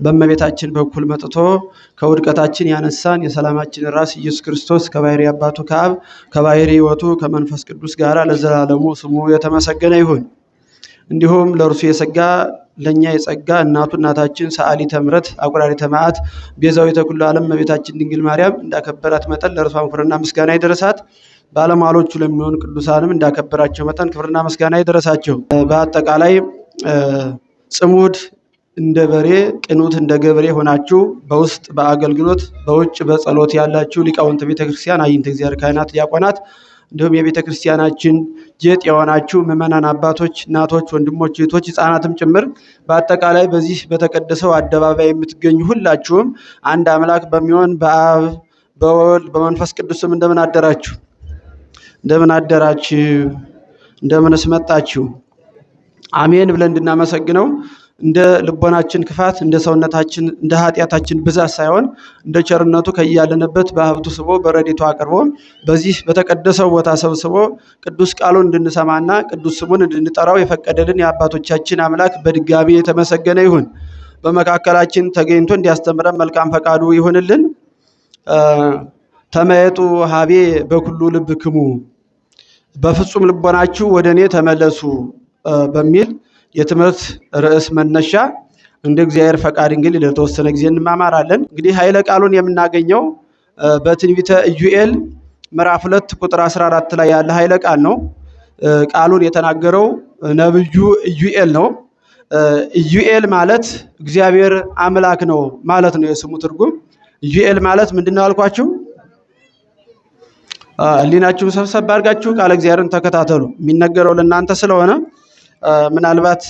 በእመቤታችን በኩል መጥቶ ከውድቀታችን ያነሳን የሰላማችን ራስ ኢየሱስ ክርስቶስ ከባሕሪ አባቱ ከአብ ከባሕሪ ሕይወቱ ከመንፈስ ቅዱስ ጋር ለዘላለሙ ስሙ የተመሰገነ ይሁን። እንዲሁም ለእርሱ የሰጋ ለኛ የጸጋ እናታችን ሰዓሊተ ምሕረት አቁራሪተ መዓት ቤዛዊተ ኩሉ ዓለም እመቤታችን ድንግል ማርያም እንዳከበራት መጠን ለእርሷ ክብርና ምስጋና ይድረሳት። ባለሟሎቹ ለሚሆኑ ቅዱሳንም እንዳከበራቸው መጠን ክብርና ምስጋና ይድረሳቸው። በአጠቃላይ ጽሙድ እንደ በሬ ቅኑት እንደ ገብሬ ሆናችሁ በውስጥ በአገልግሎት በውጭ በጸሎት ያላችሁ ሊቃውንተ ቤተክርስቲያን፣ አይንተ እግዚአብሔር ካህናት፣ ዲያቆናት እንዲሁም የቤተክርስቲያናችን ጌጥ የሆናችሁ ምዕመናን አባቶች፣ እናቶች፣ ወንድሞች፣ እህቶች፣ ሕፃናትም ጭምር በአጠቃላይ በዚህ በተቀደሰው አደባባይ የምትገኙ ሁላችሁም አንድ አምላክ በሚሆን በአብ በወልድ በመንፈስ ቅዱስም እንደምን አደራችሁ? እንደምን አደራችሁ? እንደምንስ መጣችሁ? አሜን ብለን እንድናመሰግነው እንደ ልቦናችን ክፋት እንደ ሰውነታችን እንደ ኃጢአታችን ብዛት ሳይሆን እንደ ቸርነቱ ከያለንበት በሀብቱ ስቦ በረድኤቱ አቅርቦ በዚህ በተቀደሰው ቦታ ሰብስቦ ቅዱስ ቃሉን እንድንሰማና ቅዱስ ስሙን እንድንጠራው የፈቀደልን የአባቶቻችን አምላክ በድጋሚ የተመሰገነ ይሁን። በመካከላችን ተገኝቶ እንዲያስተምረን መልካም ፈቃዱ ይሁንልን። ተመየጡ ሀቤ በኩሉ ልብክሙ፣ በፍጹም ልቦናችሁ ወደ እኔ ተመለሱ በሚል የትምህርት ርዕስ መነሻ እንደ እግዚአብሔር ፈቃድ እንግዲህ ለተወሰነ ጊዜ እንማማራለን። እንግዲህ ኃይለ ቃሉን የምናገኘው በትንቢተ ኢዩኤል ምዕራፍ 2 ቁጥር 14 ላይ ያለ ኃይለ ቃል ነው። ቃሉን የተናገረው ነብዩ ኢዩኤል ነው። ኢዩኤል ማለት እግዚአብሔር አምላክ ነው ማለት ነው የስሙ ትርጉም። ኢዩኤል ማለት ምንድነው አልኳችሁ? ህሊናችሁን ሰብሰብ አድርጋችሁ ቃለ እግዚአብሔርን ተከታተሉ። የሚነገረው ለእናንተ ስለሆነ ምናልባት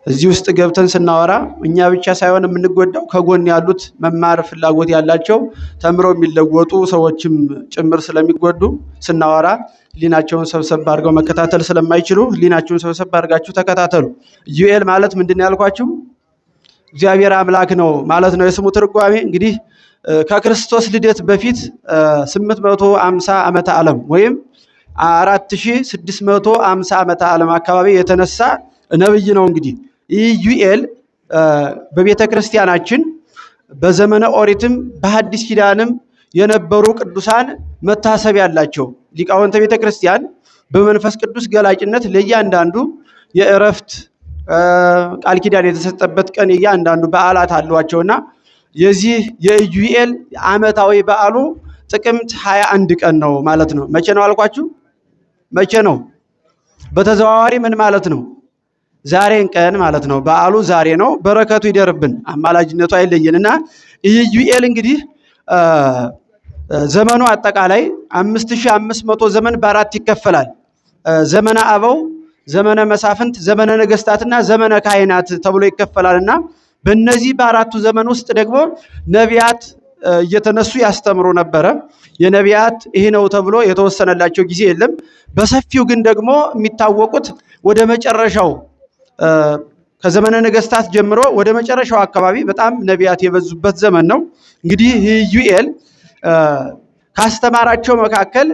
እዚህ ውስጥ ገብተን ስናወራ እኛ ብቻ ሳይሆን የምንጎዳው ከጎን ያሉት መማር ፍላጎት ያላቸው ተምረው የሚለወጡ ሰዎችም ጭምር ስለሚጎዱ ስናወራ ህሊናቸውን ሰብሰብ አድርገው መከታተል ስለማይችሉ ህሊናችሁን ሰብሰብ አድርጋችሁ ተከታተሉ። ኢዩኤል ማለት ምንድነው ያልኳችሁ? እግዚአብሔር አምላክ ነው ማለት ነው የስሙ ትርጓሜ። እንግዲህ ከክርስቶስ ልደት በፊት 850 ዓመተ ዓለም ወይም 4650 ዓመተ ዓለም አካባቢ የተነሳ ነብይ ነው። እንግዲህ ኢዩኤል በቤተ ክርስቲያናችን በዘመነ ኦሪትም በሐዲስ ኪዳንም የነበሩ ቅዱሳን መታሰቢያ ያላቸው ሊቃውንተ ቤተ ክርስቲያን በመንፈስ ቅዱስ ገላጭነት ለእያንዳንዱ የእረፍት ቃል ኪዳን የተሰጠበት ቀን እያንዳንዱ በዓላት አሏቸውና የዚህ የኢዩኤል ዓመታዊ በዓሉ ጥቅምት 21 ቀን ነው ማለት ነው። መቼ ነው አልኳችሁ? መቼ ነው? በተዘዋዋሪ ምን ማለት ነው? ዛሬን ቀን ማለት ነው። በዓሉ ዛሬ ነው። በረከቱ ይደርብን፣ አማላጅነቱ አይለየንና ኢዩኤል እንግዲህ ዘመኑ አጠቃላይ 5500 ዘመን በአራት ይከፈላል። ዘመነ አበው፣ ዘመነ መሳፍንት፣ ዘመነ ነገስታትና ዘመነ ካህናት ተብሎ ይከፈላልና በእነዚህ በአራቱ ዘመን ውስጥ ደግሞ ነቢያት እየተነሱ ያስተምሩ ነበረ። የነቢያት ይሄ ነው ተብሎ የተወሰነላቸው ጊዜ የለም። በሰፊው ግን ደግሞ የሚታወቁት ወደ መጨረሻው ከዘመነ ነገስታት ጀምሮ ወደ መጨረሻው አካባቢ በጣም ነቢያት የበዙበት ዘመን ነው። እንግዲህ ኢዩኤል ካስተማራቸው መካከል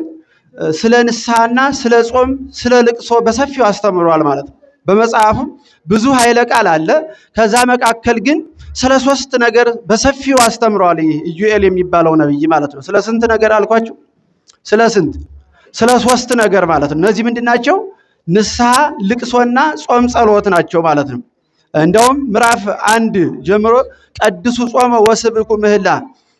ስለ ንስሐና ስለ ጾም ስለ ልቅሶ በሰፊው አስተምሯል ማለት ነው። በመጽሐፉም ብዙ ኃይለ ቃል አለ። ከዛ መካከል ግን ስለ 3 ነገር በሰፊው አስተምሯል ኢዩኤል የሚባለው ነብይ ማለት ነው። ስለ ስንት ነገር አልኳችሁ? ስለ ስንት? ስለ 3 ነገር ማለት ነው። እነዚህ ምንድናቸው? ንስሐ፣ ልቅሶና ጾም ጸሎት ናቸው ማለት ነው። እንደውም ምዕራፍ 1 ጀምሮ ቀድሱ ጾመ ወስብኩ ምህላ፣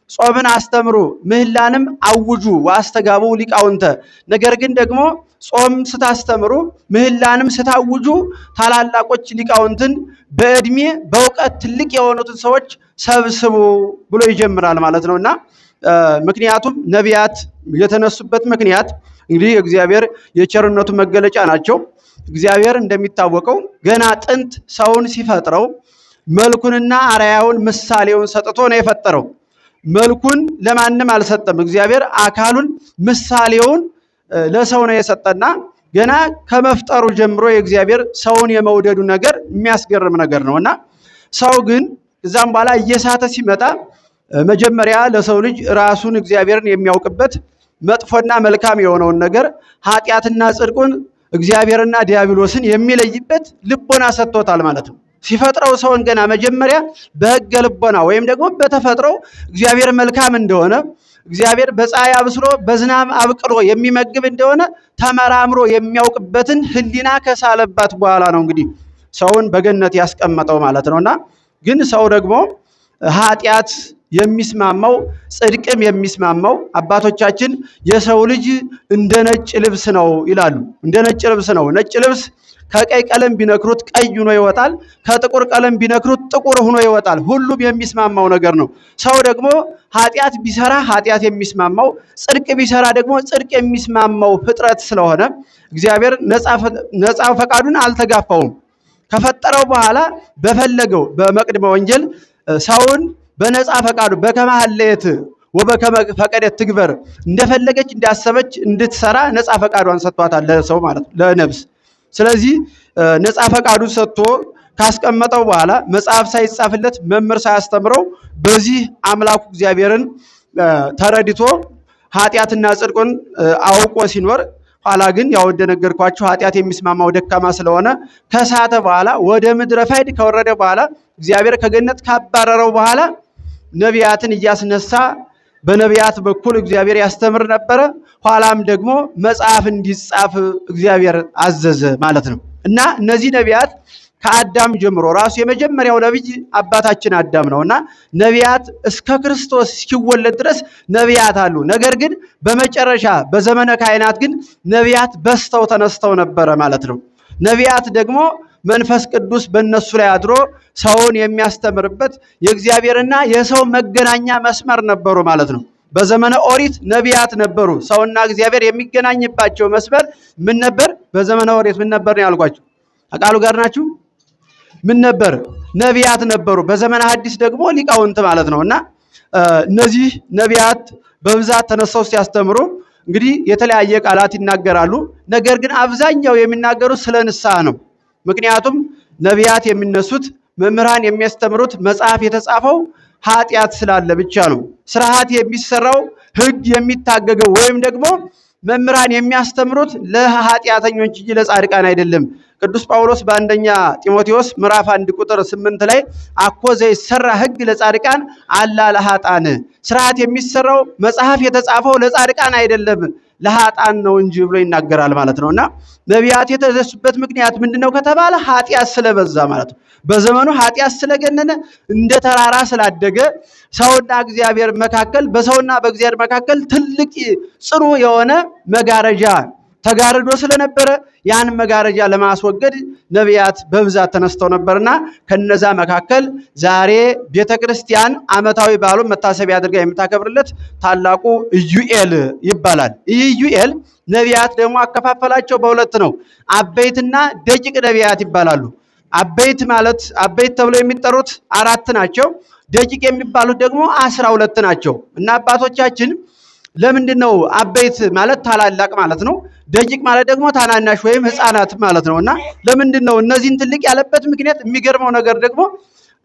ጾምን አስተምሩ ምህላንም አውጁ ዋስተጋቡ ሊቃውንተ። ነገር ግን ደግሞ ጾም ስታስተምሩ ምህላንም ስታውጁ ታላላቆች ሊቃውንትን በእድሜ በእውቀት ትልቅ የሆኑትን ሰዎች ሰብስቡ ብሎ ይጀምራል ማለት ነውና ምክንያቱም ነቢያት የተነሱበት ምክንያት እንግዲህ እግዚአብሔር የቸርነቱ መገለጫ ናቸው። እግዚአብሔር እንደሚታወቀው ገና ጥንት ሰውን ሲፈጥረው መልኩንና አርአያውን ምሳሌውን ሰጥቶ ነው የፈጠረው። መልኩን ለማንም አልሰጠም። እግዚአብሔር አካሉን ምሳሌውን ለሰው ነው የሰጠና ገና ከመፍጠሩ ጀምሮ የእግዚአብሔር ሰውን የመውደዱ ነገር የሚያስገርም ነገር ነውና ሰው ግን እዛም በኋላ እየሳተ ሲመጣ መጀመሪያ ለሰው ልጅ ራሱን እግዚአብሔርን የሚያውቅበት መጥፎና መልካም የሆነውን ነገር ኃጢአትና ጽድቁን እግዚአብሔርና ዲያብሎስን የሚለይበት ልቦና ሰጥቶታል ማለት ነው። ሲፈጥረው ሰውን ገና መጀመሪያ በሕገ ልቦና ወይም ደግሞ በተፈጥሮ እግዚአብሔር መልካም እንደሆነ እግዚአብሔር በፀሐይ አብስሎ በዝናብ አብቅሎ የሚመግብ እንደሆነ ተመራምሮ የሚያውቅበትን ሕሊና ከሳለባት በኋላ ነው እንግዲህ ሰውን በገነት ያስቀመጠው ማለት ነውና ግን ሰው ደግሞ ኃጢአት የሚስማማው ጽድቅም የሚስማማው አባቶቻችን የሰው ልጅ እንደ ነጭ ልብስ ነው ይላሉ። እንደ ነጭ ልብስ ነው። ነጭ ልብስ ከቀይ ቀለም ቢነክሩት ቀይ ሆኖ ይወጣል፣ ከጥቁር ቀለም ቢነክሩት ጥቁር ሆኖ ይወጣል። ሁሉም የሚስማማው ነገር ነው። ሰው ደግሞ ኃጢአት ቢሰራ ኃጢአት የሚስማማው፣ ጽድቅ ቢሰራ ደግሞ ጽድቅ የሚስማማው ፍጥረት ስለሆነ እግዚአብሔር ነፃ ፈቃዱን አልተጋፋውም። ከፈጠረው በኋላ በፈለገው በመቅድመ ወንጌል ሰውን በነፃ ፈቃዱ በከመ ሀለየት ወበከመ ፈቀደት ትግበር እንደፈለገች እንዳሰበች እንድትሰራ ነፃ ፈቃዷን ሰጥቷታል ለሰው ማለት ለነፍስ። ስለዚህ ነፃ ፈቃዱን ሰጥቶ ካስቀመጠው በኋላ መጽሐፍ ሳይጻፍለት መምህር ሳያስተምረው በዚህ አምላኩ እግዚአብሔርን ተረድቶ ኃጢአትና ጽድቁን አውቆ ሲኖር ኋላ ግን ያው እንደነገርኳችሁ ኃጢአት የሚስማማው ደካማ ስለሆነ ከሳተ በኋላ ወደ ምድረ ፈይድ ከወረደ በኋላ እግዚአብሔር ከገነት ካባረረው በኋላ ነቢያትን እያስነሳ በነቢያት በኩል እግዚአብሔር ያስተምር ነበረ። ኋላም ደግሞ መጽሐፍ እንዲጻፍ እግዚአብሔር አዘዘ ማለት ነው። እና እነዚህ ነቢያት ከአዳም ጀምሮ ራሱ የመጀመሪያው ነብይ አባታችን አዳም ነውና ነቢያት እስከ ክርስቶስ እስኪወለድ ድረስ ነቢያት አሉ። ነገር ግን በመጨረሻ በዘመነ ካህናት ግን ነቢያት በስተው ተነስተው ነበረ ማለት ነው። ነቢያት ደግሞ መንፈስ ቅዱስ በእነሱ ላይ አድሮ ሰውን የሚያስተምርበት የእግዚአብሔርና የሰው መገናኛ መስመር ነበሩ ማለት ነው። በዘመነ ኦሪት ነቢያት ነበሩ። ሰውና እግዚአብሔር የሚገናኝባቸው መስመር ምን ነበር? በዘመነ ኦሪት ምን ነበር ነው ያልኳችሁ? አቃሉ ጋር ናችሁ? ምን ነበር? ነቢያት ነበሩ። በዘመነ ሐዲስ ደግሞ ሊቃውንት ማለት ነውና እነዚህ ነቢያት በብዛት ተነስተው ሲያስተምሩ እንግዲህ የተለያየ ቃላት ይናገራሉ። ነገር ግን አብዛኛው የሚናገሩት ስለ ንስሐ ነው። ምክንያቱም ነቢያት የሚነሱት መምህራን የሚያስተምሩት መጽሐፍ የተጻፈው ኃጢአት ስላለ ብቻ ነው። ስርዓት የሚሰራው ሕግ የሚታገገው ወይም ደግሞ መምህራን የሚያስተምሩት ለኃጢአተኞች እንጂ ለጻድቃን አይደለም። ቅዱስ ጳውሎስ በአንደኛ ጢሞቴዎስ ምዕራፍ 1 ቁጥር 8 ላይ አኮ ዘይሰራ ሕግ ለጻድቃን አላ ለኃጥአን፣ ስርዓት የሚሰራው መጽሐፍ የተጻፈው ለጻድቃን አይደለም ለኃጥአን ነው እንጂ ብሎ ይናገራል ማለት ነውና ነቢያት የተነሱበት ምክንያት ምንድነው ከተባለ ኃጢአት ስለበዛ ማለት ነው። በዘመኑ ኃጢአት ስለገነነ እንደ ተራራ ስላደገ ሰውና እግዚአብሔር መካከል በሰውና በእግዚአብሔር መካከል ትልቅ ጽኑ የሆነ መጋረጃ ተጋርዶ ስለነበረ ያን መጋረጃ ለማስወገድ ነቢያት በብዛት ተነስተው ነበርና ከነዛ መካከል ዛሬ ቤተክርስቲያን ዓመታዊ በዓሉን መታሰቢያ አድርጋ የምታከብርለት ታላቁ ኢዩኤል ይባላል። ይህ ኢዩኤል ነቢያት ደግሞ አከፋፈላቸው በሁለት ነው። አበይትና ደቂቅ ነቢያት ይባላሉ። አበይት ማለት አበይት ተብለው የሚጠሩት 4 ናቸው። ደቂቅ የሚባሉት ደግሞ 12 ናቸው። እና አባቶቻችን ለምንድነው አበይት ማለት ታላላቅ ማለት ነው፣ ደቂቅ ማለት ደግሞ ታናናሽ ወይም ህፃናት ማለት ነውና ለምንድነው እነዚህን ትልቅ ያለበት ምክንያት? የሚገርመው ነገር ደግሞ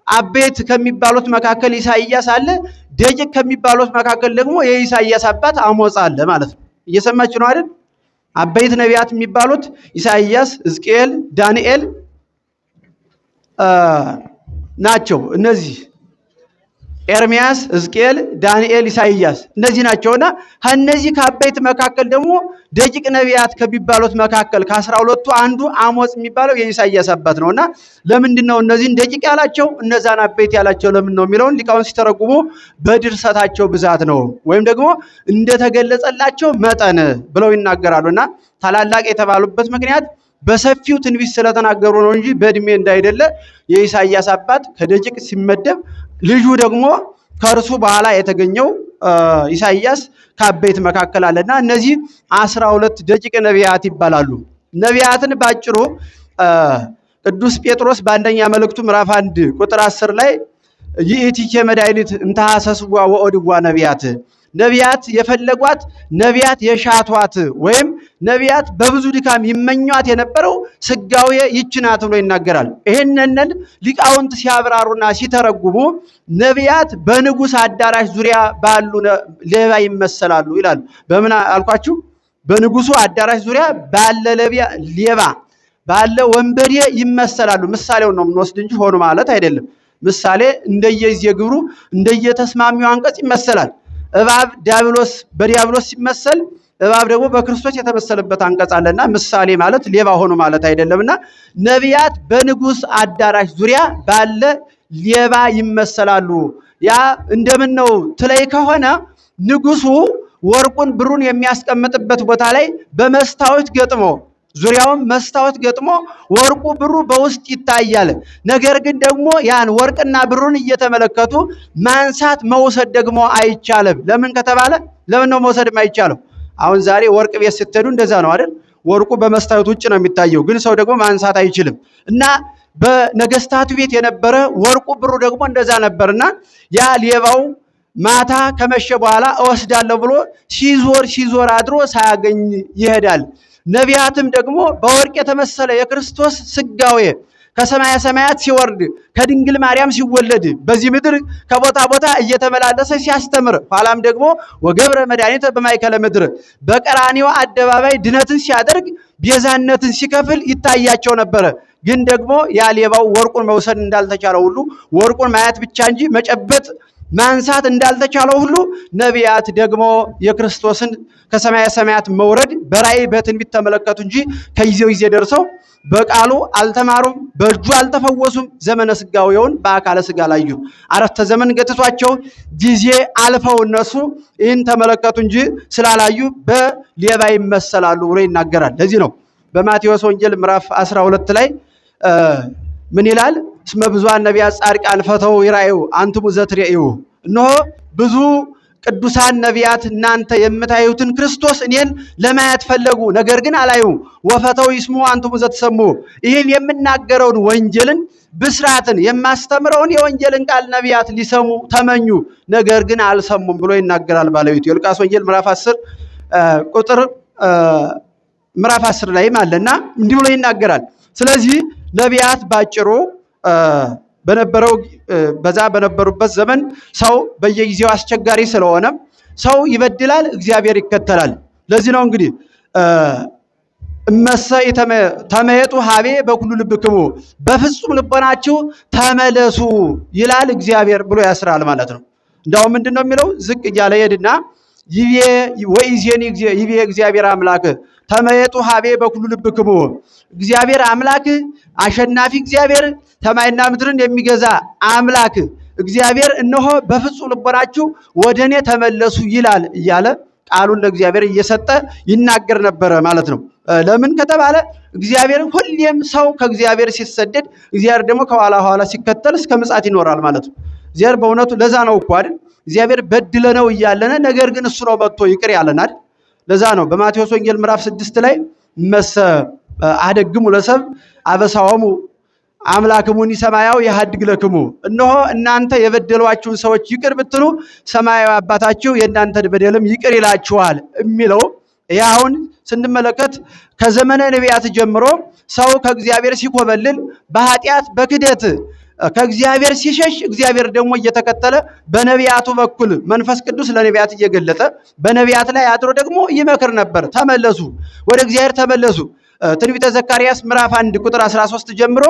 አበይት ከሚባሉት መካከል ኢሳይያስ አለ፣ ደቂቅ ከሚባሉት መካከል ደግሞ የኢሳይያስ አባት አሞጽ አለ ማለት ነው። እየሰማችሁ ነው አይደል? አበይት ነቢያት የሚባሉት ኢሳይያስ፣ ሕዝቅኤል፣ ዳንኤል ናቸው። እነዚህ ኤርሚያስ፣ ሕዝቅኤል፣ ዳንኤል፣ ኢሳይያስ እነዚህ ናቸውና ከነዚህ ከአበይት መካከል ደግሞ ደቂቅ ነቢያት ከሚባሉት መካከል ከ12ቱ አንዱ አሞጽ የሚባለው የኢሳይያስ አባት ነውና ለምንድነው እነዚህን ደቂቅ ያላቸው እነዛን አበይት ያላቸው ለምን ነው የሚለውን ሊቃውንት ሲተረጉሙ በድርሰታቸው ብዛት ነው ወይም ደግሞ እንደተገለጸላቸው መጠን ብለው ይናገራሉና ታላላቅ የተባሉበት ምክንያት በሰፊው ትንቢት ስለተናገሩ ነው እንጂ በእድሜ እንዳይደለ የኢሳይያስ አባት ከደቂቅ ሲመደብ ልጁ ደግሞ ከእርሱ በኋላ የተገኘው ኢሳይያስ ከአበይት መካከል አለና እነዚህ 12 ደቂቅ ነቢያት ይባላሉ። ነቢያትን ባጭሩ ቅዱስ ጴጥሮስ በአንደኛ መልእክቱ ምዕራፍ 1 ቁጥር 10 ላይ ይእቲኬ መድኃኒት እንተ ሐሰስዋ ወኦድዋ ነቢያት፣ ነቢያት የፈለጓት ነቢያት የሻቷት ወይም ነቢያት በብዙ ድካም ይመኟት የነበረው ስጋዌ ይህች ናት ብሎ ይናገራል። ይሄንን ሊቃውንት ሲያብራሩና ሲተረጉሙ ነቢያት በንጉሥ አዳራሽ ዙሪያ ባሉ ሌባ ይመሰላሉ ይላሉ። በምን አልኳችሁ? በንጉሱ አዳራሽ ዙሪያ ባለ ሌባ ባለ ወንበዴ ይመሰላሉ። ምሳሌው ነው የምንወስድ እንጂ ሆኑ ማለት አይደለም። ምሳሌ እንደየግብሩ እንደየተስማሚው አንቀጽ ይመሰላል። እባብ በዲያብሎስ ሲመሰል እባብ ደግሞ በክርስቶስ የተመሰለበት አንቀጽ አለና ምሳሌ ማለት ሌባ ሆኖ ማለት አይደለምና ነቢያት በንጉስ አዳራሽ ዙሪያ ባለ ሌባ ይመሰላሉ። ያ እንደምን ነው ትለይ ከሆነ ንጉሱ ወርቁን ብሩን የሚያስቀምጥበት ቦታ ላይ በመስታወት ገጥሞ ዙሪያውን መስታወት ገጥሞ ወርቁ ብሩ በውስጥ ይታያል። ነገር ግን ደግሞ ያን ወርቅና ብሩን እየተመለከቱ ማንሳት መውሰድ ደግሞ አይቻልም። ለምን ከተባለ ለምን ነው መውሰድ የማይቻለው? አሁን ዛሬ ወርቅ ቤት ስትሄዱ እንደዛ ነው አይደል? ወርቁ በመስታወት ውጭ ነው የሚታየው፣ ግን ሰው ደግሞ ማንሳት አይችልም። እና በነገስታቱ ቤት የነበረ ወርቁ ብሩ ደግሞ እንደዛ ነበርና ያ ሌባው ማታ ከመሸ በኋላ እወስዳለሁ ብሎ ሲዞር አድሮ ሳያገኝ ይሄዳል። ነቢያትም ደግሞ በወርቅ የተመሰለ የክርስቶስ ስጋዌ ከሰማየ ሰማያት ሲወርድ ከድንግል ማርያም ሲወለድ በዚህ ምድር ከቦታ ቦታ እየተመላለሰ ሲያስተምር ኋላም ደግሞ ወገብረ መድኃኒተ በማእከለ ምድር በቀራንዮ አደባባይ ድነትን ሲያደርግ ቤዛነትን ሲከፍል ይታያቸው ነበረ። ግን ደግሞ ያ ሌባው ወርቁን መውሰድ እንዳልተቻለው ሁሉ ወርቁን ማየት ብቻ እንጂ መጨበጥ ማንሳት እንዳልተቻለው ሁሉ ነቢያት ደግሞ የክርስቶስን ከሰማየ ሰማያት መውረድ በራእይ በትንቢት ተመለከቱ እንጂ ከጊዜው ጊዜ ደርሰው በቃሉ አልተማሩም፣ በእጁ አልተፈወሱም። ዘመነ ስጋዌውን በአካለ ስጋ ላዩ አረፍተ ዘመን ገትቷቸው ጊዜ አልፈው እነሱ ይህን ተመለከቱ እንጂ ስላላዩ በሌባ ይመሰላሉ ብሎ ይናገራል። ለዚህ ነው በማቴዎስ ወንጌል ምዕራፍ 12 ላይ ምን ይላል? እስመ ብዙኃን ነቢያት ጻድቃን ፈተው ይራዩ አንትሙ ዘትሬዩ። እነሆ ብዙ ቅዱሳን ነቢያት እናንተ የምታዩትን ክርስቶስ እኔን ለማየት ፈለጉ፣ ነገር ግን አላዩም። ወፈተው ይስሙ አንትሙ ዘትሰሙ። ይህን የምናገረውን ወንጌልን ብስራትን የማስተምረውን የወንጌልን ቃል ነቢያት ሊሰሙ ተመኙ፣ ነገር ግን አልሰሙም ብሎ ይናገራል ባለቤቱ። የሉቃስ ወንጌል ምዕራፍ 10 ቁጥር ምዕራፍ 10 ላይም አለና እንዲህ ብሎ ይናገራል። ስለዚህ ነቢያት ባጭሩ በነበሩበት ዘመን ሰው በየጊዜው አስቸጋሪ ስለሆነ ሰው ይበድላል፣ እግዚአብሔር ይከተላል። ለዚህ ነው እንግዲህ እመሰ ተመየጡ ሀቤ በኩሉ ልብክሙ፣ በፍጹም ልቦናችሁ ተመለሱ ይላል እግዚአብሔር ብሎ ያስራል ማለት ነው። እንዳው ምንድነው የሚለው? ዝቅ እያለ ሄድና ይቤ እግዚአብሔር አምላክ ተመየጡ ሀቤ በኩሉ ልብክሙ፣ እግዚአብሔር አምላክ አሸናፊ እግዚአብሔር ሰማይና ምድርን የሚገዛ አምላክ እግዚአብሔር እነሆ በፍጹም ልቦናችሁ ወደኔ ተመለሱ ይላል እያለ ቃሉን ለእግዚአብሔር እየሰጠ ይናገር ነበረ ማለት ነው። ለምን ከተባለ እግዚአብሔር ሁሌም ሰው ከእግዚአብሔር ሲሰደድ እግዚአብሔር ደግሞ ከኋላ ሲከተል እስከ ምጽአት ይኖራል ማለት ነው። እግዚአብሔር በእውነቱ ለዛ ነው እኮ አይደል እግዚአብሔር በድለነው እያለነ ነገር ግን እሱ ነው መጥቶ ይቅር ያለን አይደል። ለዛ ነው በማቴዎስ ወንጌል ምዕራፍ 6 ላይ መሰ አደግሙ ለሰብ አበሳወሙ አምላክሙኒ ሰማያዊ ያሃድግ ለክሙ፣ እነሆ እናንተ የበደሏችሁን ሰዎች ይቅር ብትሉ ሰማያዊ አባታችሁ የእናንተን በደልም ይቅር ይላችኋል የሚለው ያውን ስንመለከት ከዘመነ ነቢያት ጀምሮ ሰው ከእግዚአብሔር ሲኮበልል በኃጢአት በክደት ከእግዚአብሔር ሲሸሽ እግዚአብሔር ደግሞ እየተከተለ በነቢያቱ በኩል መንፈስ ቅዱስ ለነቢያት እየገለጠ በነቢያት ላይ አድሮ ደግሞ ይመክር ነበር። ተመለሱ፣ ወደ እግዚአብሔር ተመለሱ። ትንቢተ ዘካርያስ ምዕራፍ 1 ቁጥር 13 ጀምሮ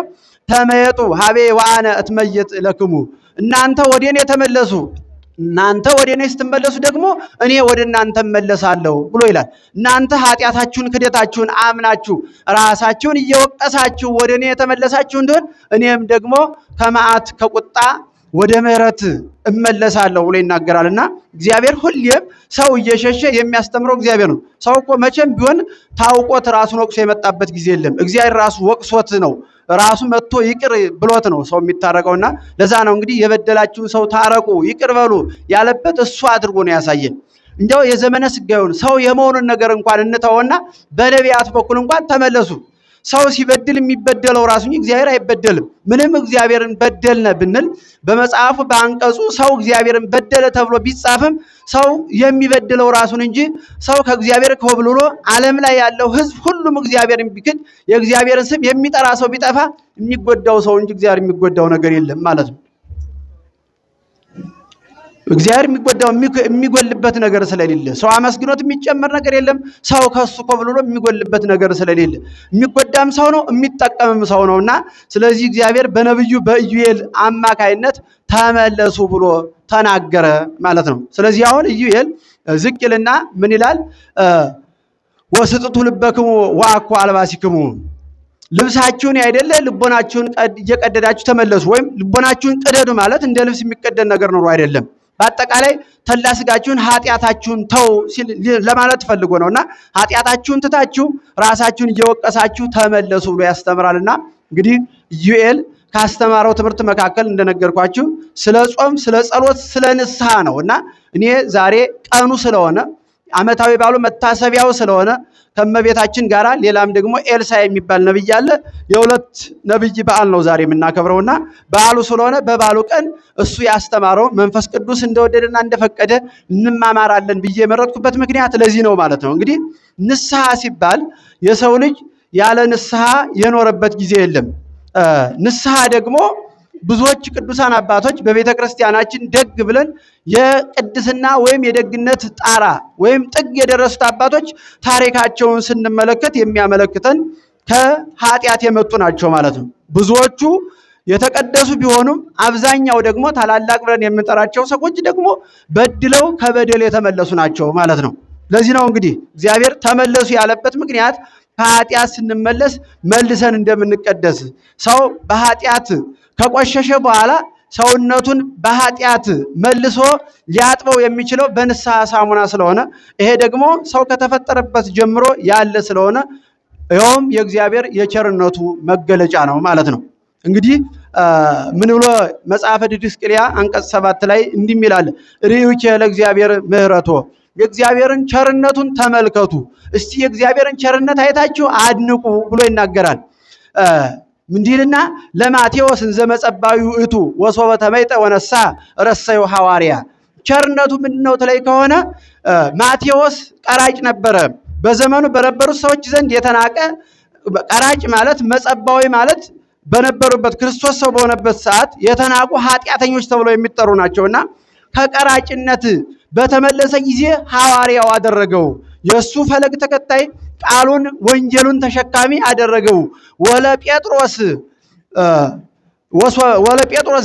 ተመየጡ ሀቤ ወአነ እትመየጥ ለክሙ፣ እናንተ ወደኔ ተመለሱ፣ እናንተ ወደኔ ስትመለሱ ደግሞ እኔ ወደ እናንተ እመለሳለሁ ብሎ ይላል። እናንተ ኃጢአታችሁን ክደታችሁን አምናችሁ ራሳችሁን እየወቀሳችሁ ወደኔ የተመለሳችሁ እንደሆነ እኔም ደግሞ ከመዓት ከቁጣ ወደ ምሕረት እመለሳለሁ ብሎ ይናገራልና እግዚአብሔር ሁሌም ሰው እየሸሸ የሚያስተምረው እግዚአብሔር ነው። ሰው እኮ መቼም ቢሆን ታውቆት ራሱን ወቅሶ የመጣበት ጊዜ የለም። እግዚአብሔር ራሱ ወቅሶት ነው፣ ራሱ መጥቶ ይቅር ብሎት ነው ሰው የሚታረቀውና ለዛ ነው እንግዲህ የበደላችሁን ሰው ታረቁ ይቅር በሉ ያለበት እሱ አድርጎ ነው ያሳየን። እንደው የዘመነ ስጋዩን ሰው የመሆኑን ነገር እንኳን እንተውና በነቢያት በኩል እንኳን ተመለሱ። ሰው ሲበድል የሚበደለው ራሱ እንጂ እግዚአብሔር አይበደልም። ምንም እግዚአብሔርን በደልነ ብንል በመጽሐፉ በአንቀጹ ሰው እግዚአብሔርን በደለ ተብሎ ቢጻፍም ሰው የሚበድለው ራሱን እንጂ ሰው ከእግዚአብሔር ኮብልሎ ዓለም ላይ ያለው ሕዝብ ሁሉም እግዚአብሔርን ቢክድ የእግዚአብሔርን ስም የሚጠራ ሰው ቢጠፋ የሚጎዳው ሰው እንጂ እግዚአብሔር የሚጎዳው ነገር የለም ማለት ነው። እግዚአብሔር የሚጎልበት ነገር ስለሌለ ሰው አመስግኖት የሚጨመር ነገር የለም። ሰው ከሱ ኮብልሎ የሚጎልበት ነገር ስለሌለ የሚጎዳም ሰው ነው የሚጠቀምም ሰው ነውና ስለዚህ እግዚአብሔር በነብዩ በኢዩኤል አማካይነት ተመለሱ ብሎ ተናገረ ማለት ነው። ስለዚህ አሁን ኢዩኤል ዝቅ ይልና ምን ይላል? ወስጥቱ ልበክሙ ወአኮ አልባሲክሙ ልብሳችሁን አይደለ ልቦናችሁን እየቀደዳችሁ ተመለሱ። ወይም ልቦናችሁን ቅደዱ ማለት እንደ ልብስ የሚቀደድ ነገር ነው አይደለም። በአጠቃላይ ተላስጋችሁን ኃጢያታችሁን ተው ሲል ለማለት ፈልጎ ነውና ኃጢያታችሁን ትታችሁ ራሳችሁን እየወቀሳችሁ ተመለሱ ብሎ ያስተምራልና እንግዲህ ኢዩኤል ካስተማረው ትምህርት መካከል እንደነገርኳችሁ ስለ ጾም፣ ስለ ጸሎት፣ ስለ ንስሐ ነውና እኔ ዛሬ ቀኑ ስለሆነ ዓመታዊ ባሉ መታሰቢያው ስለሆነ ከመቤታችን ጋራ ሌላም ደግሞ ኤልሳ የሚባል ነብይ አለ። የሁለት ነብይ በዓል ነው ዛሬ የምናከብረውና በዓሉ ስለሆነ በበዓሉ ቀን እሱ ያስተማረው መንፈስ ቅዱስ እንደወደደና እንደፈቀደ እንማማራለን ብዬ የመረጥኩበት ምክንያት ለዚህ ነው ማለት ነው። እንግዲህ ንስሐ ሲባል የሰው ልጅ ያለ ንስሐ የኖረበት ጊዜ የለም። ንስሐ ደግሞ ብዙዎች ቅዱሳን አባቶች በቤተ ክርስቲያናችን ደግ ብለን የቅድስና ወይም የደግነት ጣራ ወይም ጥግ የደረሱት አባቶች ታሪካቸውን ስንመለከት የሚያመለክተን ከኃጢአት የመጡ ናቸው ማለት ነው። ብዙዎቹ የተቀደሱ ቢሆኑም አብዛኛው ደግሞ ታላላቅ ብለን የምንጠራቸው ሰዎች ደግሞ በድለው ከበደል የተመለሱ ናቸው ማለት ነው። ለዚህ ነው እንግዲህ እግዚአብሔር ተመለሱ ያለበት ምክንያት ከኃጢአት ስንመለስ መልሰን እንደምንቀደስ ሰው በኃጢአት ከቆሸሸ በኋላ ሰውነቱን በኃጢአት መልሶ ሊያጥበው የሚችለው በንስሐ ሳሙና ስለሆነ ይሄ ደግሞ ሰው ከተፈጠረበት ጀምሮ ያለ ስለሆነ ይኸውም የእግዚአብሔር የቸርነቱ መገለጫ ነው ማለት ነው። እንግዲህ ምን ብሎ መጽሐፈ ዲድስቅልያ አንቀጽ 7 ላይ እንዲህ ይላል፣ ርዩከ ለእግዚአብሔር ምህረቶ የእግዚአብሔርን ቸርነቱን ተመልከቱ፣ እስቲ የእግዚአብሔርን ቸርነት አይታችሁ አድንቁ ብሎ ይናገራል። ምንዲልና ለማቴዎስ እንዘ መጸባዩ እቱ ወሶበ ተመይጠ ወነሳ ረሰዩ ሐዋርያ ቸርነቱ ምንድነው ተለይ ከሆነ ማቴዎስ ቀራጭ ነበረ። በዘመኑ በነበሩት ሰዎች ዘንድ የተናቀ ቀራጭ ማለት መጸባዊ ማለት በነበሩበት ክርስቶስ ሰው በሆነበት ሰዓት የተናቁ ኃጢአተኞች ተብለው የሚጠሩ ናቸውና ከቀራጭነት በተመለሰ ጊዜ ሐዋርያው አደረገው። የሱ ፈለግ ተከታይ ቃሉን ወንጀሉን ተሸካሚ አደረገው። ወለ ጴጥሮስ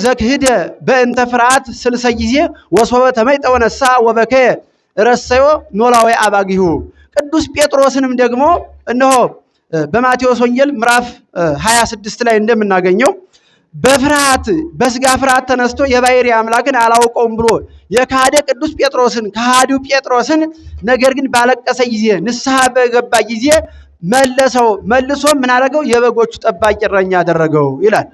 ዘክህደ በእንተ ፍርሃት 60 ጊዜ ወሶበ ተመይጠ ወነሳ ወበከ ረሰዮ ኖላዊ አባጊሁ ቅዱስ ጴጥሮስንም ደግሞ እነሆ በማቴዎስ ወንጌል ምዕራፍ 26 ላይ እንደምናገኘው በፍርሃት በስጋ ፍርሃት ተነስቶ የባሕርይ አምላክን አላውቀውም ብሎ የካደ ቅዱስ ጴጥሮስን ከሃዲው ጴጥሮስን ነገር ግን ባለቀሰ ጊዜ ንስሐ በገባ ጊዜ መልሶ ምን አደረገው? የበጎቹ ጠባቂ እረኛ አደረገው ይላል።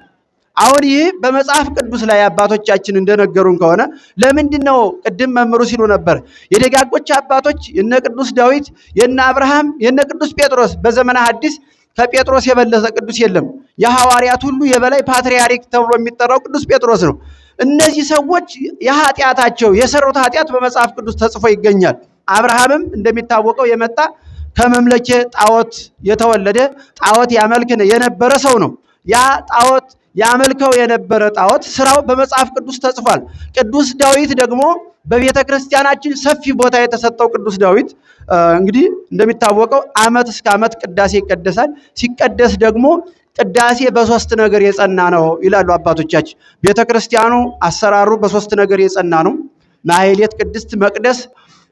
አሁን ይህ በመጽሐፍ ቅዱስ ላይ አባቶቻችን እንደነገሩን ከሆነ ለምንድነው ቅድም መምሩ ሲሉ ነበር የደጋጎች አባቶች የነ ቅዱስ ዳዊት የነ አብርሃም የነ ቅዱስ ጴጥሮስ በዘመነ ሐዲስ ከጴጥሮስ የበለጠ ቅዱስ የለም። የሐዋርያት ሁሉ የበላይ ፓትርያርክ ተብሎ የሚጠራው ቅዱስ ጴጥሮስ ነው። እነዚህ ሰዎች የኃጢአታቸው የሰሩት ኃጢአት በመጽሐፍ ቅዱስ ተጽፎ ይገኛል። አብርሃምም እንደሚታወቀው የመጣ ከመምለኬ ጣዖት የተወለደ ጣዖት ያመልክ የነበረ ሰው ነው። ያ ጣዖት ያመልከው የነበረ ጣዖት ስራው በመጽሐፍ ቅዱስ ተጽፏል። ቅዱስ ዳዊት ደግሞ በቤተ ክርስቲያናችን ሰፊ ቦታ የተሰጠው ቅዱስ ዳዊት እንግዲህ እንደሚታወቀው ዓመት እስከ ዓመት ቅዳሴ ይቀደሳል። ሲቀደስ ደግሞ ቅዳሴ በሶስት ነገር የጸና ነው ይላሉ አባቶቻችን። ቤተ ክርስቲያኑ አሰራሩ በሶስት ነገር የጸና ነው። ማህሌት፣ ቅድስት፣ መቅደስ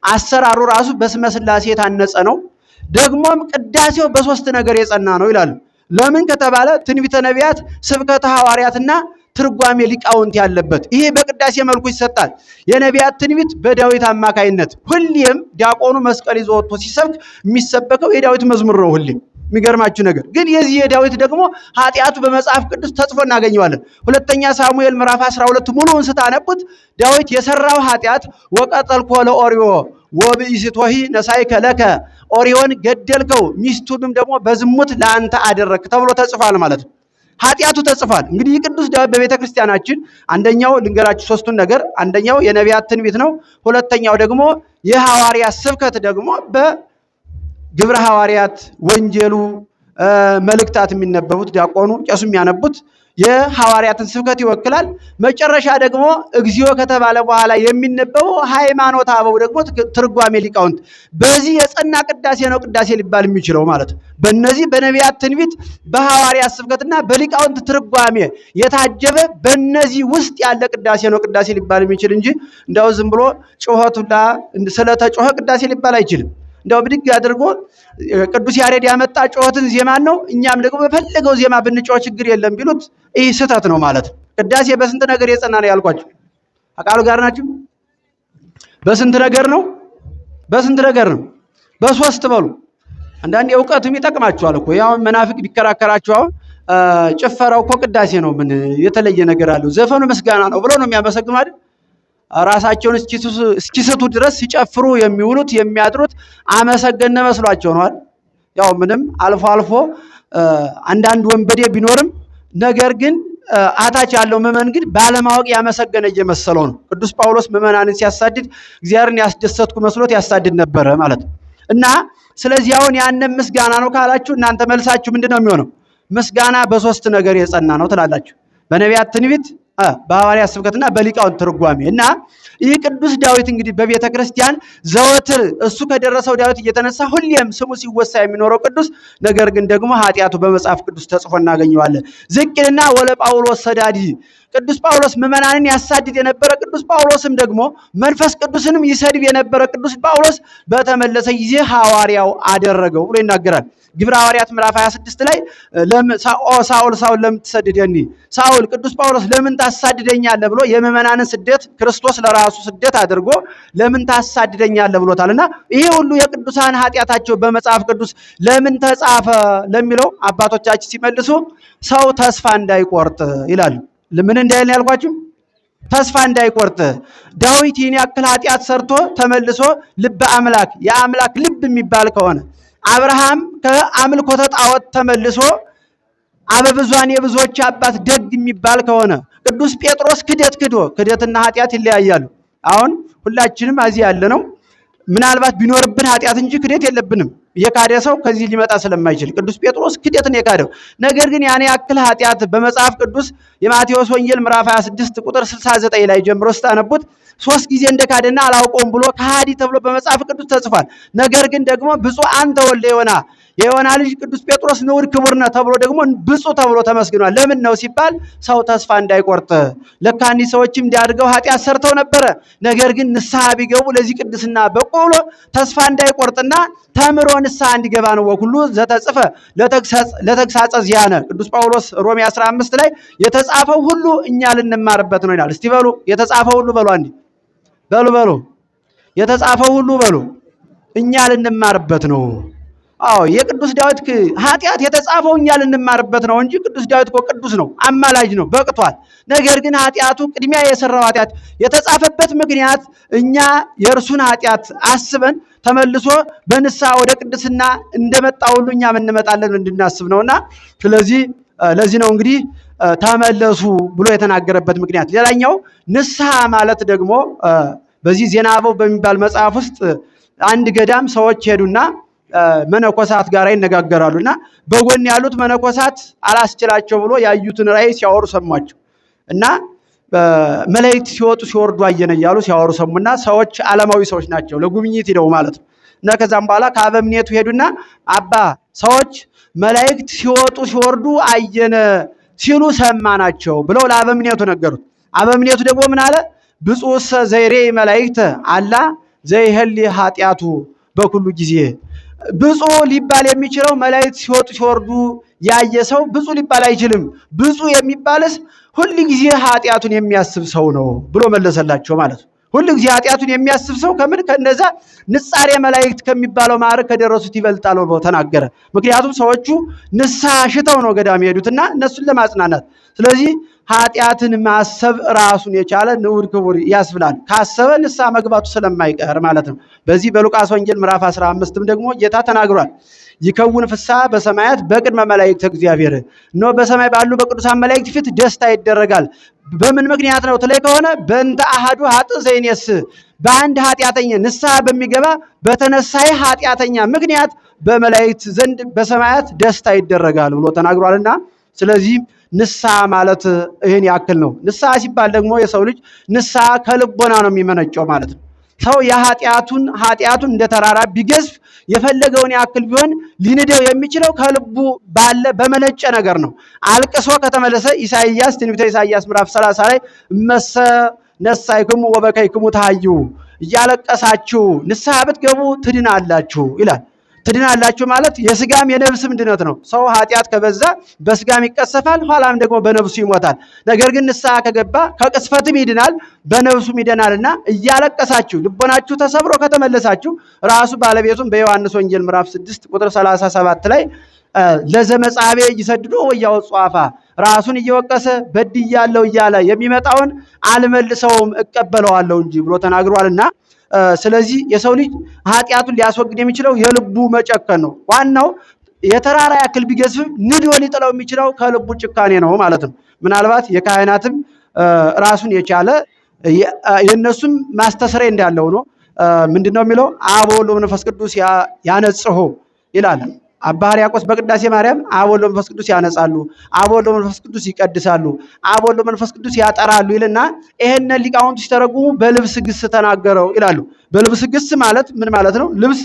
አሰራሩ ራሱ በስመ ሥላሴ የታነጸ ነው። ደግሞም ቅዳሴው በሶስት ነገር የጸና ነው ይላሉ። ለምን ከተባለ ትንቢተ ነቢያት፣ ስብከተ ሐዋርያትና ትርጓሜ ሊቃውንት ያለበት ይሄ በቅዳሴ መልኩ ይሰጣል። የነቢያት ትንቢት በዳዊት አማካይነት ሁሌም ዲያቆኑ መስቀል ይዞ ወጥቶ ሲሰብክ የሚሰበከው የዳዊት መዝሙር ነው። ሁሌም የሚገርማችሁ ነገር ግን የዚህ የዳዊት ደግሞ ኃጢአቱ በመጽሐፍ ቅዱስ ተጽፎ እናገኘዋለን። ሁለተኛ ሳሙኤል ምዕራፍ 12 ሙሉውን ስታነቡት ዳዊት የሰራው ኃጢአት ወቀጠልኮ ለኦርዮ ወብእሲቶሂ ነሳይከ ለከ ኦርዮን ገደልከው ሚስቱንም ደግሞ በዝሙት ለአንተ አደረክ ተብሎ ተጽፏል ማለት ነው። ኃጢአቱ ተጽፏል። እንግዲህ ቅዱስ ዳዊት በቤተ ክርስቲያናችን አንደኛው ልንገራችሁ ሶስቱን ነገር፣ አንደኛው የነቢያት ትንቢት ነው። ሁለተኛው ደግሞ የሐዋርያት ስብከት ደግሞ በግብረ ሐዋርያት ወንጌሉ መልእክታት የሚነበቡት ዲያቆኑ ቄሱ የሚያነቡት የሐዋርያትን ስብከት ይወክላል። መጨረሻ ደግሞ እግዚኦ ከተባለ በኋላ የሚነበበው ሃይማኖተ አበው ደግሞ ትርጓሜ ሊቃውንት። በዚህ የጸና ቅዳሴ ነው ቅዳሴ ሊባል የሚችለው ማለት ነው። በእነዚህ በነቢያት ትንቢት፣ በሐዋርያት ስብከትና በሊቃውንት ትርጓሜ የታጀበ በእነዚህ ውስጥ ያለ ቅዳሴ ነው ቅዳሴ ሊባል የሚችል እንጂ እንደው ዝም ብሎ ጩኸቱላ ስለተጮኸ ቅዳሴ ሊባል አይችልም። እንደው ብድግ አድርጎ ቅዱስ ያሬድ ያመጣ ጮኸትን ዜማን ነው እኛም ደግሞ በፈለገው ዜማ ብንጮህ ችግር የለም ቢሉት ይህ ስህተት ነው ማለት ነው። ቅዳሴ በስንት ነገር የጸና ነው ያልኳችሁ አቃሉ ጋር ናችሁ። በስንት ነገር ነው? በስንት ነገር ነው? በሶስት በሉ። አንዳንዴ እውቀትም ይጠቅማችኋል እኮ። ያው መናፍቅ ቢከራከራችሁ አሁን ጭፈራው እኮ ቅዳሴ ነው ምን የተለየ ነገር አለው? ዘፈኑ ምስጋና ነው ብሎ ነው የሚያመሰግኑ አይደል? ራሳቸውን እስኪስቱ ድረስ ሲጨፍሩ የሚውሉት የሚያድሩት አመሰገነ መስሏቸው ነው አይደል? ያው ምንም አልፎ አልፎ አንዳንድ ወንበዴ ቢኖርም ነገር ግን አታች ያለው ምዕመን ግን ባለማወቅ ያመሰገነ እየመሰለው ነው። ቅዱስ ጳውሎስ ምዕመናንን ሲያሳድድ እግዚአብሔርን ያስደሰትኩ መስሎት ያሳድድ ነበረ ማለት ነው። እና ስለዚህ አሁን ያንን ምስጋና ነው ካላችሁ እናንተ መልሳችሁ ምንድነው የሚሆነው? ምስጋና በሶስት ነገር የጸና ነው ትላላችሁ። በነቢያት ትንቢት፣ በሐዋርያት ስብከትና በሊቃውንት ትርጓሜ። እና ይህ ቅዱስ ዳዊት እንግዲህ በቤተ ክርስቲያን ዘወትር እሱ ከደረሰው ዳዊት እየተነሳ ሁሌም ስሙ ሲወሳ የሚኖረው ቅዱስ፣ ነገር ግን ደግሞ ኃጢአቱ በመጽሐፍ ቅዱስ ተጽፎ እናገኘዋለን። ዝቅልና ወለ ጳውሎስ ሰዳዲ፣ ቅዱስ ጳውሎስ ምዕመናንን ያሳድድ የነበረ ቅዱስ ጳውሎስም ደግሞ መንፈስ ቅዱስንም ይሰድብ የነበረ ቅዱስ ጳውሎስ በተመለሰ ጊዜ ሐዋርያው አደረገው ብሎ ይናገራል። ግብረ ሐዋርያት ምዕራፍ 26 ላይ ሳኦል ሳኦል ለምን ትሰድደኒ፣ ሳኦል ቅዱስ ጳውሎስ ለምን ታሳድደኛለህ ብሎ የምዕመናንን ስደት ክርስቶስ ለራሱ ስደት አድርጎ ለምን ታሳድደኛለህ ብሎታልና ይሄ ሁሉ የቅዱሳን ኃጢአታቸው በመጽሐፍ ቅዱስ ለምን ተጻፈ ለሚለው አባቶቻችን ሲመልሱ ሰው ተስፋ እንዳይቆርጥ ይላሉ። ለምን እንዳይል ያልኳችሁ ተስፋ እንዳይቆርጥ። ዳዊት ይህን ያክል ኃጢአት ሰርቶ ተመልሶ ልበ አምላክ የአምላክ ልብ የሚባል ከሆነ አብርሃም ከአምልኮተ ጣዖት ተመልሶ አበብዙኃን የብዙዎች አባት ደግ የሚባል ከሆነ ቅዱስ ጴጥሮስ ክደትና ኃጢአት ይለያያሉ። አሁን ሁላችንም እዚህ ያለ ነው ምናልባት ቢኖርብን ኃጢአት እንጂ ክደት የለብንም። የካደ ሰው ከዚህ ሊመጣ ስለማይችል ቅዱስ ጴጥሮስ ክደትን የካደው ነገር ግን ያን ያክል ኃጢአት በመጽሐፍ ቅዱስ የማቴዎስ ወንጌል ምዕራፍ 26 ቁጥር 69 ላይ ጀምሮ ስታነቡት 3 ጊዜ እንደካደና አላውቀውም ብሎ ከሃዲ ተብሎ በመጽሐፍ ቅዱስ ተጽፏል። ነገር ግን ደግሞ ብፁዕ አንተ ወልደ ዮና የዮና ልጅ ቅዱስ ጴጥሮስ ንዑድ ክቡር ነህ ተብሎ ደግሞ ብፁዕ ተብሎ ተመስግኗል። ለምን ነው ሲባል ሰው ተስፋ እንዳይቆርጥ። ለካ እኒህ ሰዎችም እንዲያድርገው ኃጢአት ሰርተው ነበረ። ነገር ግን ንስሐ ቢገቡ ለዚህ ቅድስና በቁ ብሎ ተስፋ እንዳይቆርጥና ተምሮ ንስሐ እንዲገባ ነው። ወኩሉ ዘተጽፈ ለተግሳጸ ዚያነ ቅዱስ ጳውሎስ ሮሜ 15 ላይ የተጻፈው ሁሉ እኛ ልንማርበት ነው ይላል። እስቲ በሉ የተጻፈው ሁሉ በሉ አንዲ በሉ የተጻፈው ሁሉ በሉ እኛ ልንማርበት ነው። አዎ የቅዱስ ዳዊት ኃጢአት የተጻፈው እኛ ልንማርበት ነው እንጂ ቅዱስ ዳዊት እኮ ቅዱስ ነው፣ አማላጅ ነው፣ በቅቷል። ነገር ግን ኃጢአቱ ቅድሚያ የሰራው ኃጢአት የተጻፈበት ምክንያት እኛ የእርሱን ኃጢአት አስበን ተመልሶ በንስሐ ወደ ቅድስና እንደመጣ ሁሉ እኛም እንመጣለን እንድናስብ ነውና ስለዚህ ለዚህ ነው እንግዲህ ተመለሱ ብሎ የተናገረበት ምክንያት። ሌላኛው ንስሐ ማለት ደግሞ በዚህ ዜና አበው በሚባል መጽሐፍ ውስጥ አንድ ገዳም ሰዎች ሄዱና መነኮሳት ጋር ይነጋገራሉና በጎን ያሉት መነኮሳት አላስችላቸው ብሎ ያዩትን ራእይ ሲያወሩ ሰሟቸው እና መላእክት ሲወጡ ሲወርዱ አየነ እያሉ ሲያወሩ ሰሙና ሰዎች ዓለማዊ ሰዎች ናቸው ለጉብኝት ሄደው ማለት ነው። እና ከዛም በኋላ ከአበምኔቱ ሄዱና አባ ሰዎች መላእክት ሲወጡ ሲወርዱ አየነ ሲሉ ሰማናቸው ብለው ለአበምኔቱ ነገሩት። አበምኔቱ ደግሞ ምን አለ? ብፁዕሰ ዘይሬ መላእክተ አላ ዘይህሊ ኃጢአቱ በኩሉ ጊዜ። ብፁዕ ሊባል የሚችለው መላእክት ሲወጡ ሲወርዱ ያየ ሰው ብፁዕ ሊባል አይችልም። ብፁዕ የሚባልስ ሁሉ ጊዜ ኃጢአቱን የሚያስብ ሰው ነው ብሎ መለሰላቸው ማለት ነው። ሁሉ ጊዜ ኃጢአቱን የሚያስብ ሰው ከምን ከነዛ ንጻሬ መላእክት ከሚባለው ማዕረግ ከደረሱት ይበልጣል ብሎ ተናገረ። ምክንያቱም ሰዎቹ ንስሐ ሽተው ነው ገዳም የሄዱትና እነሱን ለማጽናናት። ስለዚህ ኃጢአትን ማሰብ ራሱን የቻለ ንዑድ ክቡር ያስብላል። ካሰበ ንስሐ መግባቱ ስለማይቀር ማለት ነው። በዚህ በሉቃስ ወንጌል ምዕራፍ 15ም ደግሞ ጌታ ተናግሯል። ይከውን ፍስሐ በሰማያት በቅድመ መላእክት እግዚአብሔር ነው። በሰማይ ባሉ በቅዱሳን መላእክት ፊት ደስታ ይደረጋል። በምን ምክንያት ነው ትለይ ከሆነ በእንተ አሐዱ ኃጥእ ዘይኔስ በአንድ ኃጢአተኛ ንስሐ በሚገባ በተነሳይ ኃጢአተኛ ምክንያት በመላእክት ዘንድ በሰማያት ደስታ ይደረጋል ብሎ ተናግሯልና ስለዚህ ንስሐ ማለት ይህን ያክል ነው። ንስሐ ሲባል ደግሞ የሰው ልጅ ንስሐ ከልቦና ነው የሚመነጨው ማለት ነው። ሰው ኃጢአቱን እንደ ተራራ ቢገዝፍ የፈለገውን ያክል ቢሆን ሊንደው የሚችለው ከልቡ ባለ በመነጨ ነገር ነው። አልቅሶ ከተመለሰ ትንቢተ ኢሳይያስ ምዕራፍ 30 ላይ እመሰ ነሳይክሙ ወበከይክሙ ተሃዩ፣ እያለቀሳችሁ ንስሐ ብትገቡ ትድናላችሁ ይላል። ትድናላችሁ ማለት የስጋም የነፍስም ድነት ነው። ሰው ኃጢአት ከበዛ በስጋም ይቀሰፋል፣ ኋላም ደግሞ በነፍሱ ይሞታል። ነገር ግን ንስሐ ከገባ ከቅስፈትም ይድናል፣ በነፍሱም ይድናልና እያለቀሳችሁ ልቦናችሁ ተሰብሮ ከተመለሳችሁ ራሱ ባለቤቱን በዮሐንስ ወንጌል ምዕራፍ 6 ቁጥር 37 ላይ ለዘመጻቤ ይሰድዶ ወያወጹ አፋ፣ ራሱን እየወቀሰ በድያለሁ እያለ የሚመጣውን አልመልሰውም እቀበለዋለሁ እንጂ ብሎ ተናግሯልና ስለዚህ የሰው ልጅ ኃጢአቱን ሊያስወግድ የሚችለው የልቡ መጨከን ነው። ዋናው የተራራ ያክል ቢገዝፍ ንዶ ሊጥለው የሚችለው ከልቡ ጭካኔ ነው ማለት ነው። ምናልባት የካህናትም ራሱን የቻለ የነሱም ማስተስረይ እንዳለው ነው። ምንድነው የሚለው? አብ ወልድ ወመንፈስ ቅዱስ ያነጽሁ ይላል አባ ሕርያቆስ በቅዳሴ ማርያም። አብ ወልድ ወመንፈስ ቅዱስ ያነጻሉ፣ አብ ወልድ ወመንፈስ ቅዱስ ይቀድሳሉ፣ አብ ወልድ ወመንፈስ ቅዱስ ያጠራሉ ይልና ይሄንን ሊቃውንቱ ሲተረጉሙ በልብስ ግስ ተናገረው ይላሉ። በልብስ ግስ ማለት ምን ማለት ነው? ልብስ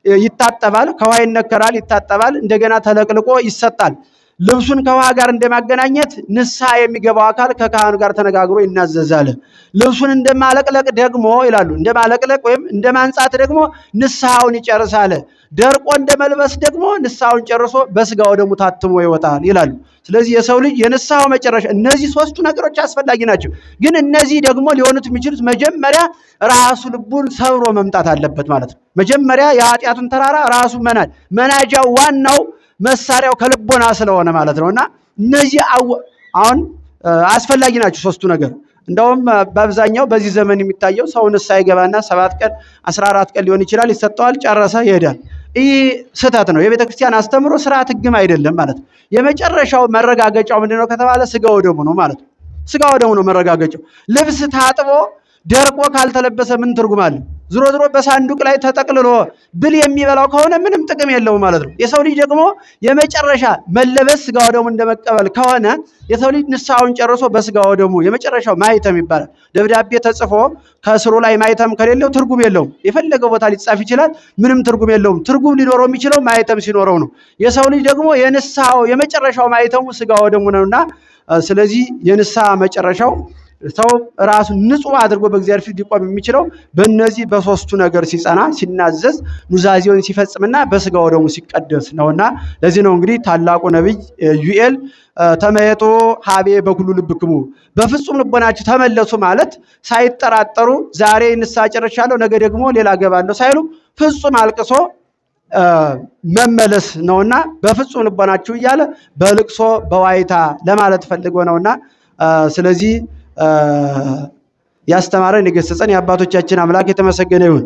ይታጠባል፣ ከውሃ ይነከራል፣ ይታጠባል፣ እንደገና ተለቅልቆ ይሰጣል። ልብሱን ከውሃ ጋር እንደማገናኘት ንስሐ የሚገባው አካል ከካህኑ ጋር ተነጋግሮ ይናዘዛል። ልብሱን እንደማለቅለቅ ደግሞ ይላሉ፣ እንደማለቅለቅ ወይም እንደማንጻት ደግሞ ንስሐውን ይጨርሳል። ደርቆ እንደመልበስ ደግሞ ንስሐውን ጨርሶ በስጋው ደሙ ታትሞ ይወጣል ይላሉ። ስለዚህ የሰው ልጅ የንስሐው መጨረሻ እነዚህ ሶስቱ ነገሮች አስፈላጊ ናቸው። ግን እነዚህ ደግሞ ሊሆኑት የሚችሉት መጀመሪያ ራሱ ልቡን ሰብሮ መምጣት አለበት ማለት ነው። መጀመሪያ የኃጢአቱን ተራራ ራሱ መናጃው ዋናው መሳሪያው ከልቦና ስለሆነ ማለት ነውና እነዚህ አሁን አስፈላጊ ናቸው ሶስቱ ነገር። እንደውም በአብዛኛው በዚህ ዘመን የሚታየው ሰው ንስሐ ይገባና 7 ቀን 14 ቀን ሊሆን ይችላል፣ ይሰጠዋል፣ ጨረሰ፣ ይሄዳል። ይህ ስህተት ነው። የቤተ ክርስቲያን አስተምሮ ስርዓት ሕግም አይደለም ማለት ነው። የመጨረሻው መረጋገጫው ምንድነው ከተባለ ስጋው ደሙ ነው ማለት ነው። ስጋው ደሙ ነው መረጋገጫው። ልብስ ታጥቦ ደርቆ ካልተለበሰ ምን ትርጉም አለ? ዝሮ ዝሮ በሳንዱቅ ላይ ተጠቅልሎ ብል የሚበላው ከሆነ ምንም ጥቅም የለውም ማለት ነው። የሰው ልጅ ደግሞ የመጨረሻ መለበስ ስጋው ደሙ እንደመቀበል ከሆነ የሰው ልጅ ንስሐውን ጨርሶ በስጋው ደሙ የመጨረሻው ማይተም ይባላል። ደብዳቤ ተጽፎ ከስሩ ላይ ማይተም ከሌለው ትርጉም የለውም። የፈለገው ቦታ ሊጻፍ ይችላል፣ ምንም ትርጉም የለውም። ትርጉም ሊኖረው የሚችለው ማይተም ሲኖረው ነው። የሰው ልጅ ደግሞ የንስሐው የመጨረሻው ማይተሙ ስጋው ደሙ ነውና ስለዚህ የንስሐ መጨረሻው ሰው ራሱ ንጹህ አድርጎ በእግዚአብሔር ፊት ሊቆም የሚችለው በእነዚህ በሶስቱ ነገር ሲጸና፣ ሲናዘዝ፣ ኑዛዜውን ሲፈጽምና በስጋው ደሙ ሲቀደስ ነውና ለዚህ ነው እንግዲህ ታላቁ ነብይ ዩኤል ተመየጦ ሀቤ በኩሉ ልብክሙ፣ በፍጹም ልቦናችሁ ተመለሱ ማለት ሳይጠራጠሩ ዛሬ ንስሐ ጨርሻለሁ ነገ ደግሞ ሌላ ገባለሁ ሳይሉ ፍጹም አልቅሶ መመለስ ነውና በፍጹም ልቦናችሁ እያለ በልቅሶ በዋይታ ለማለት ፈልጎ ነውና ስለዚህ ያስተማረን የገሰጸን የአባቶቻችን አምላክ የተመሰገነ ይሁን።